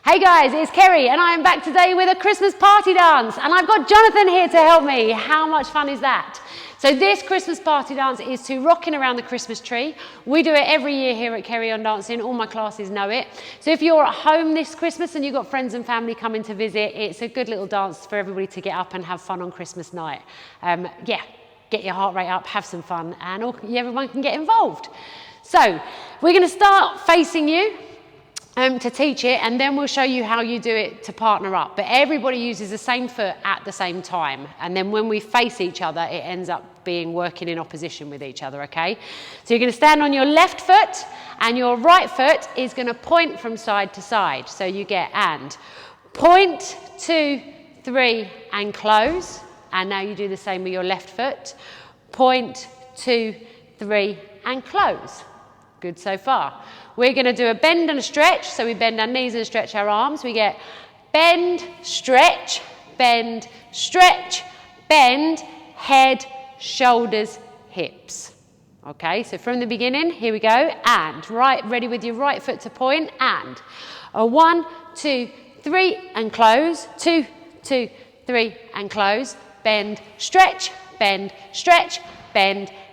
Hey guys, it's Kerry and I am back today with a Christmas party dance and I've got Jonathan here to help me. How much fun is that? So this Christmas party dance is to rocking around the Christmas tree. We do it every year here at Kerry On Dancing. All my classes know it. So if you're at home this Christmas and you've got friends and family coming to visit, it's a good little dance for everybody to get up and have fun on Christmas night. Yeah, get your heart rate up, have some fun and everyone can get involved. So we're going to start facing you. To teach it, and then we'll show you how you do it to partner up. But everybody uses the same foot at the same time, and then when we face each other, it ends up being working in opposition with each other, okay? So you're going to stand on your left foot, and your right foot is going to point from side to side. So you get and point, 2, 3, and close. And now you do the same with your left foot. Point, 2, 3, and close. Good so far. We're going to do a bend and a stretch. So we bend our knees and stretch our arms. We get bend, stretch, bend, head, shoulders, hips. Okay, so from the beginning, here we go. And right, ready with your right foot to point. And 1, 2, 3, and close. 2, 2, 3, and close. Bend, stretch, bend,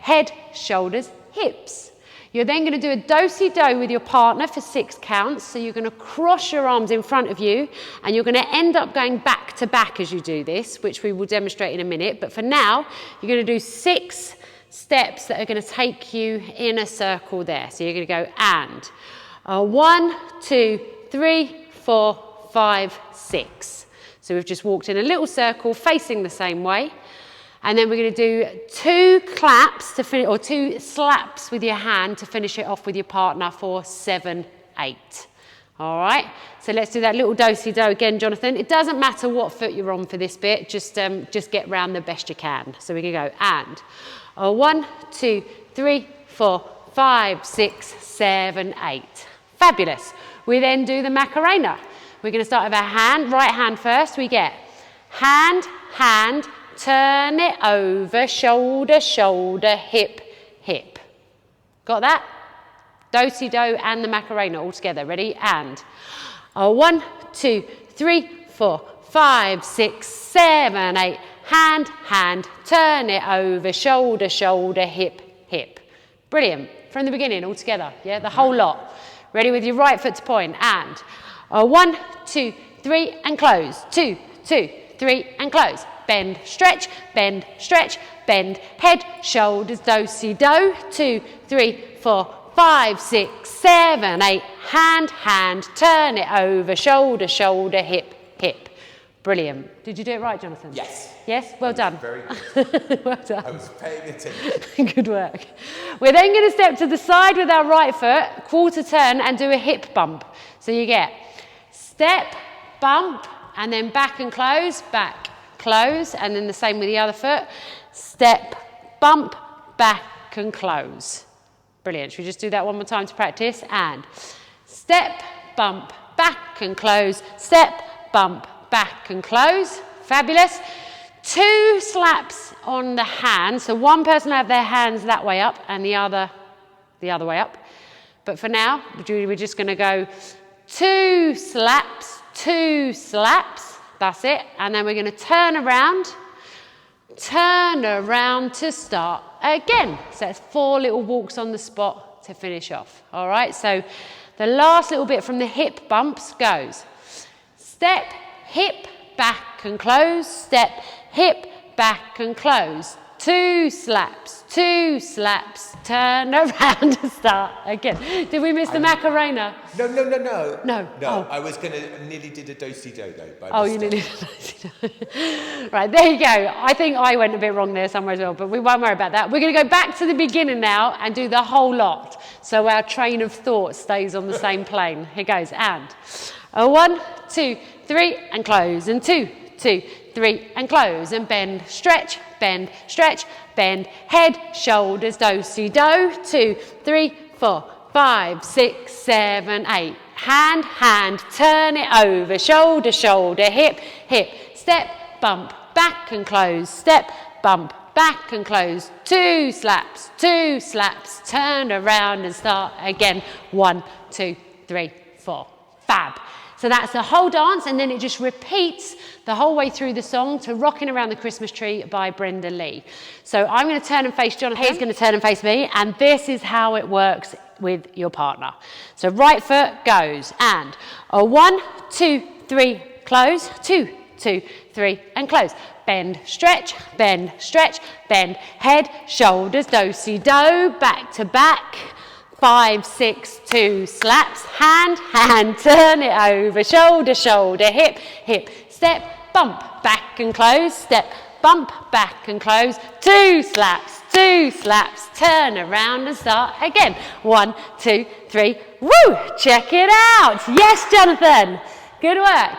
head, shoulders, hips. You're then going to do a do-si-do with your partner for 6 counts. So you're going to cross your arms in front of you and you're going to end up going back to back as you do this, which we will demonstrate in a minute. But for now, you're going to do 6 steps that are going to take you in a circle there. So you're going to go and 1, 2, 3, 4, 5, 6. So we've just walked in a little circle facing the same way. And then we're going to do 2 claps to finish, or 2 slaps with your hand to finish it off with your partner for 7, 8. All right. So let's do that little do-si-do again, Jonathan. It doesn't matter what foot you're on for this bit. Just get round the best you can. So we're going to go and 1, 2, 3, 4, 5, 6, 7, 8. Fabulous. We then do the Macarena. We're going to start with our hand, right hand first. We get hand, hand. Turn it over, shoulder, shoulder, hip, hip. Got that? Do-si-do and the Macarena all together. Ready? And 1, 2, 3, 4, 5, 6, 7, 8. Hand, hand, turn it over, shoulder, shoulder, hip, hip. Brilliant. From the beginning, all together. Yeah, the whole lot. Ready with your right foot to point. And 1, 2, 3, and close. 2, 2, 3, and close. Bend, stretch, bend, head, shoulders, do-si-do. 2, 3, 4, 5, 6, 7, 8. Hand, hand, turn it over, shoulder, shoulder, hip, hip. Brilliant. Did you do it right, Jonathan? Yes. Yes? Well done. Very good. Well done. I was paying attention. Good work. We're then going to step to the side with our right foot, quarter turn, and do a hip bump. So you get step, bump, and then back and close, back, close, and then the same with the other foot. Step, bump, back and close. Brilliant. Should we just do that one more time to practice? And step, bump, back and close. Step, bump, back and close. Fabulous. 2 slaps on the hand. So one person will have their hands that way up and the other way up. But for now, we're just going to go 2 slaps, 2 slaps. That's it. And then we're going to turn around to start again. So it's 4 little walks on the spot to finish off. All right. So the last little bit from the hip bumps goes step, hip, back and close. Step, hip, back and close. 2 slaps, turn around to start again. Did we miss the Macarena? No. No. Oh. I was going to, nearly did a do-si-do though. Oh, you nearly did a do-si-do. Right, there you go. I think I went a bit wrong there somewhere as well, but we won't worry about that. We're going to go back to the beginning now and do the whole lot. So our train of thought stays on the same plane. Here goes, and 1, 2, 3, and close, and 2, 2, 3, and close, and bend, stretch, bend, head, shoulders, do-si-do. 2, 3, 4, 5, 6, 7, 8. Hand, hand, turn it over, shoulder, shoulder, hip, hip. Step, bump, back and close. Step, bump, back and close. 2 slaps, turn around and start again. 1, 2, 3, 4. Fab. So that's the whole dance, and then it just repeats the whole way through the song to Rocking Around the Christmas Tree by Brenda Lee. So I'm going to turn and face Jonathan. He's going to turn and face me, and this is how it works with your partner. So right foot goes, and a 1, 2, 3, close, 2, 2, 3, and close. Bend, stretch, bend, stretch, bend, head, shoulders, do-si-do, back to back. 5, 6, 2, slaps, hand, hand, turn it over, shoulder, shoulder, hip, hip, step, bump, back and close, step, bump, back and close, 2 slaps, turn around and start again. 1, 2, 3, woo, check it out. Yes, Jonathan, good work.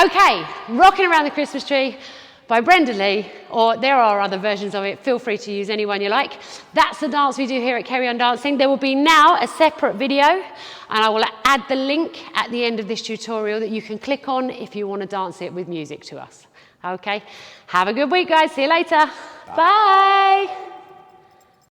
Okay, Rocking Around the Christmas Tree by Brenda Lee, or there are other versions of it, feel free to use any one you like. That's the dance we do here at Kerry On Dancing. There will be now a separate video, and I will add the link at the end of this tutorial that you can click on if you want to dance it with music to us. Okay, have a good week guys, see you later. Bye.